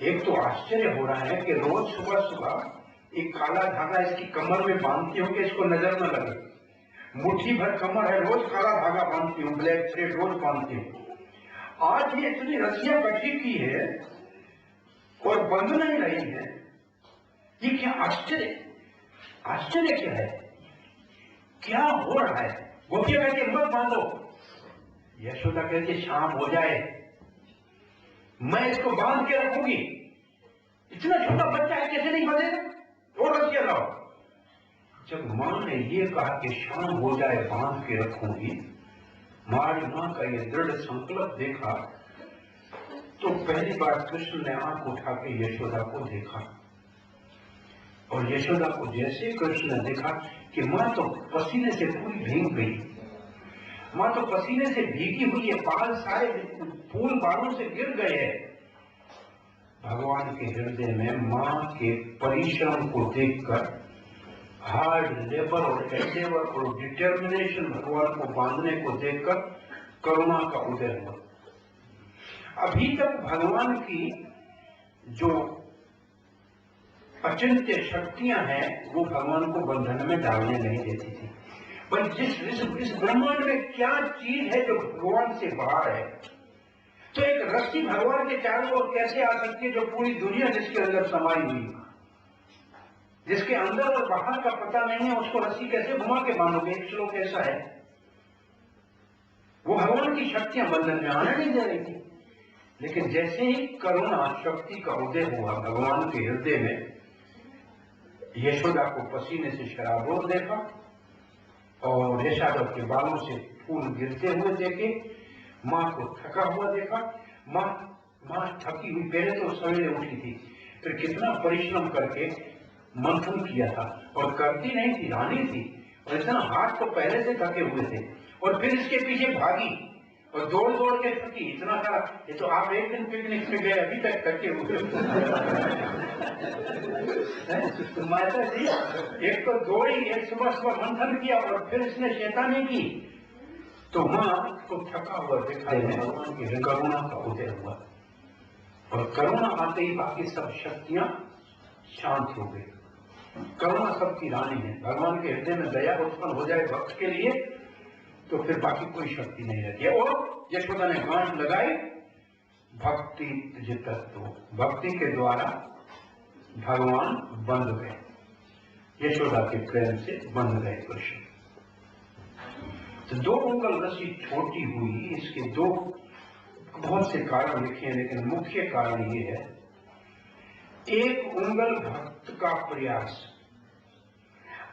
एक तो आश्चर्य हो रहा है कि रोज सुबह सुबह एक काला धागा इसकी कमर में बांधती हूँ कि इसको नजर न लगे, मुट्ठी भर कमर है, रोज काला धागा बांधती हूँ, ब्लैक थ्रेड रोज बांधती हूँ। आज ये इतनी रस्सियां इकट्ठी की है और बंद नहीं रही है, ये क्या आश्चर्य क्या है? क्या हो रहा है? गोपियां कहती मत बांधो, यशोदा कहती शाम हो जाए, मैं इसको बांध के रखूंगी। इतना छोटा बच्चा है, कैसे नहीं बंधेगा, और रख के लाओ। जब मां ने ये कहा कि शाम हो जाए बांध के रखूंगी, हमारी मां का ये दृढ़ संकल्प देखा तो पहली बार कृष्ण ने आंख उठा के यशोदा को देखा। और यशोदा को जैसे कृष्ण ने देखा कि मां तो पसीने से पूरी भीग गई, मां तो पसीने से भीगी हुई है, बाल सारे फूल बालों से गिर गए हैं। भगवान के हृदय में मां के परिश्रम को देखकर, हार्ड लेबर और एंडेवर और डिटर्मिनेशन भगवान को बांधने को देखकर करुणा का उदय हुआ। अभी तक भगवान की जो अचिंत्य शक्तियां हैं वो भगवान को बंधन में डालने नहीं देती थी। पर इस ब्रह्मांड में क्या चीज है जो भगवान से बाहर है? तो एक रस्सी भगवान के चारों ओर कैसे आ सकती है जो पूरी दुनिया जिसके अंदर समाई हुई, जिसके अंदर और बाहर का पता नहीं है, उसको रस्सी कैसे घुमा के बांधोगे? एक श्लोक ऐसा है। वो भगवान की शक्तियां बंधन में आने नहीं दे रही थी। लेकिन जैसे ही करुणा शक्ति का उदय हुआ भगवान के हृदय में, यशोदा को पसीने से शराबोर देखा और यशोदा के बालों से फूल गिरते हुए देखे, मां को थका हुआ देखा। मां थकी हुई, पहले तो सवेरे उठी थी, फिर कितना परिश्रम करके मंथन किया था, और करती नहीं थी, रानी थी, और इतना हाथ तो पहले से थके हुए थे, और फिर इसके पीछे भागी और दौड़ दौड़ के थकी इतना सारा। ये तो आप एक दिन पिकनिक में गए, अभी तक थके हुए। तो माता जी एक तो दौड़ी, एक सुबह सुबह मंथन किया और फिर इसने शैतानी की, तो मां को थका हुआ दिखाई में भगवान की करुणा का उदय हुआ, और करुणा आते ही बाकी सब शक्तियां शांत हो गई। करुणा सबकी रानी है। भगवान के हृदय में दया उत्पन्न हो जाए भक्त के लिए तो फिर बाकी कोई शक्ति नहीं रहती है। और यशोदा ने गांठ लगाई, भक्ति जितत्व, भक्ति के द्वारा भगवान बंध गए, यशोदा के प्रेम से बंध गए कृष्ण। तो 2 उंगल रस्सी छोटी हुई, इसके 2 बहुत से कारण लिखे हैं, लेकिन मुख्य कारण ये है, 1 उंगल भक्त का प्रयास।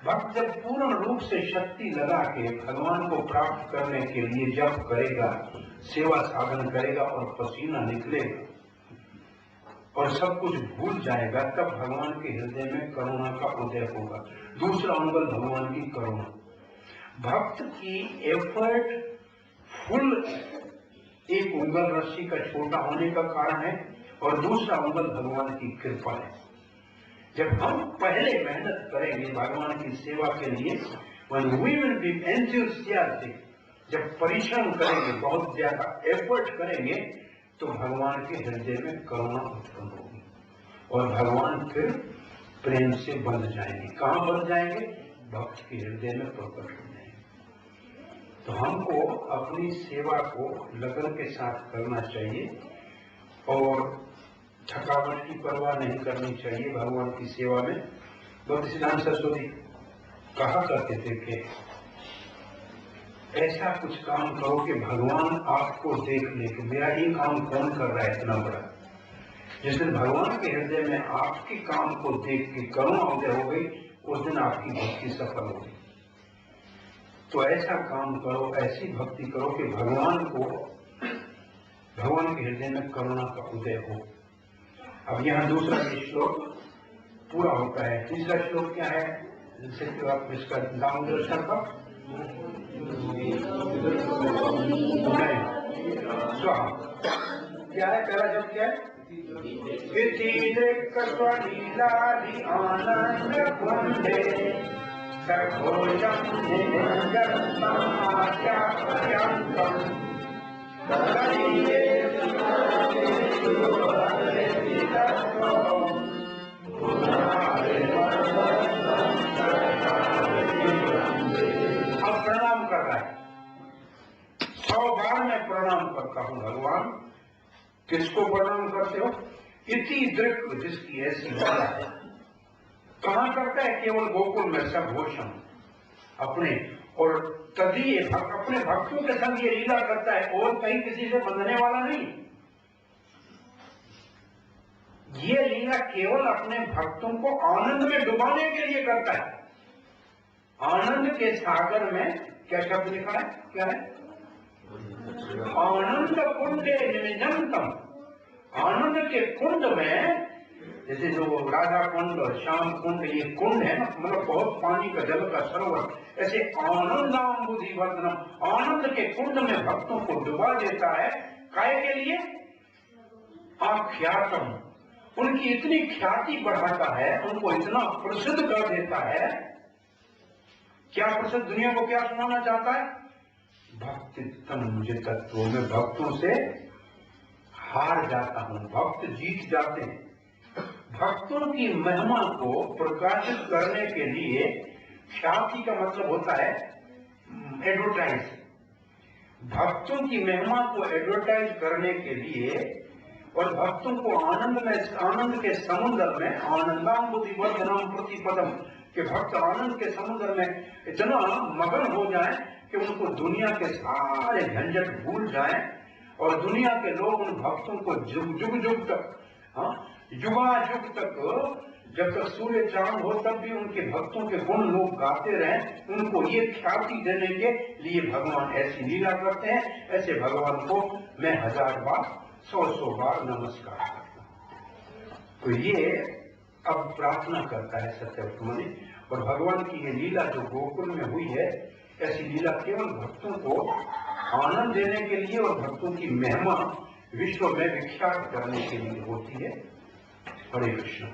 भक्त जब पूर्ण रूप से शक्ति लगा के भगवान को प्राप्त करने के लिए जप करेगा, सेवा साधन करेगा और पसीना निकलेगा और सब कुछ भूल जाएगा, तब भगवान के हृदय में करुणा का उदय होगा। दूसरा अंगल भगवान की करुणा। भक्त की एफर्ट फुल 1 उंगल रस्सी का छोटा होने का कारण है, और दूसरा अंगल भगवान की कृपा है। जब हम पहले मेहनत करेंगे भगवान की सेवा के लिए, when we will be enthusiastic, जब परिश्रम करेंगे, बहुत ज्यादा एफर्ट करेंगे, तो भगवान के हृदय में करुणा उत्पन्न होगी और भगवान फिर प्रेम से बंध जाएंगे। कहां बंध जाएंगे? भक्त के हृदय में प्रकट हो जाएंगे। तो हमको अपनी सेवा को लगन के साथ करना चाहिए और थकावट की परवाह नहीं करनी चाहिए भगवान की सेवा में। भक्ति सिद्धांत सरस्वती कहा करते थे कि ऐसा कुछ काम करो कि भगवान आपको देख ले कि मेरा ये काम कौन कर रहा है इतना बड़ा। जिस दिन भगवान के हृदय में आपके काम को देख के करुणा उदय हो गई, उस दिन आपकी भक्ति सफल हो गई। तो ऐसा काम करो, ऐसी भक्ति करो कि भगवान के हृदय में करुणा का उदय हो। अब यहाँ दूसरा श्लोक पूरा होता है। तीसरा श्लोक क्या है जिससे कि आप इसका दामोदर सर का क्या है? पहला जब क्या है? लीलादि आनंद कुंडे सघोषम अब प्रणाम कर रहा है। 100 बार मैं प्रणाम करता हूं भगवान। किसको प्रणाम करते हो? इति दृक्, जिसकी ऐसी दशा है। कहां करता है? केवल गोकुल में सघोषम, अपने, और तभी ये अपने भक्तों के संग ये लीला करता है, और कहीं किसी से बंधने वाला नहीं। ये लीला केवल अपने भक्तों को आनंद में डुबाने के लिए करता है। आनंद के सागर में क्या शब्द लिखा है, क्या है? आनंद कुंडे निमज्जनतम। आनंद के कुंड में, जैसे जो राधा कुंड और श्याम कुंड, ये कुंड है ना, मतलब बहुत पानी का, जल का सरोवर, ऐसे आनंदाम्बुधि वर्धनम, आनंद के कुंड में भक्तों को डुबा देता है। काय के लिए? आख्यातम, उनकी इतनी ख्याति बढ़ाता है, उनको इतना प्रसिद्ध कर देता है। क्या प्रसिद्ध? दुनिया को क्या सुनाना चाहता है? भक्ति तम मुझे तत्वों में भक्तों से हार जाता हूं, भक्त जीत जाते हैं। भक्तों की महिमा को प्रकाशित करने के लिए, ख्याति का मतलब होता है एडवर्टाइज, भक्तों की महिमा को एडवर्टाइज करने के लिए, और भक्तों को आनंद के समुद्र में, आनंदाम्बुधि वर्धनम प्रतिपदम, कि भक्त आनंद के समुद्र में इतना मगन हो जाए कि उनको दुनिया के सारे झंझट भूल जाए, और दुनिया के लोग उन भक्तों को जुग जुग तक, युगायुग तक, जब तक सूर्य चांद हो तब भी उनके भक्तों के गुण लोग गाते रहें। उनको ये ख्याति देने के लिए भगवान ऐसी लीला करते हैं। ऐसे भगवान को मैं 1000 बार, 100 बार नमस्कार करता हूं। तो ये अब प्रार्थना करता है सत्यव्रत मुनि, और भगवान की ये लीला जो गोकुल में हुई है, ऐसी लीला केवल भक्तों को आनंद देने के लिए और भक्तों की महिमा विश्व में विख्यात करने के लिए होती है। हरे कृष्ण।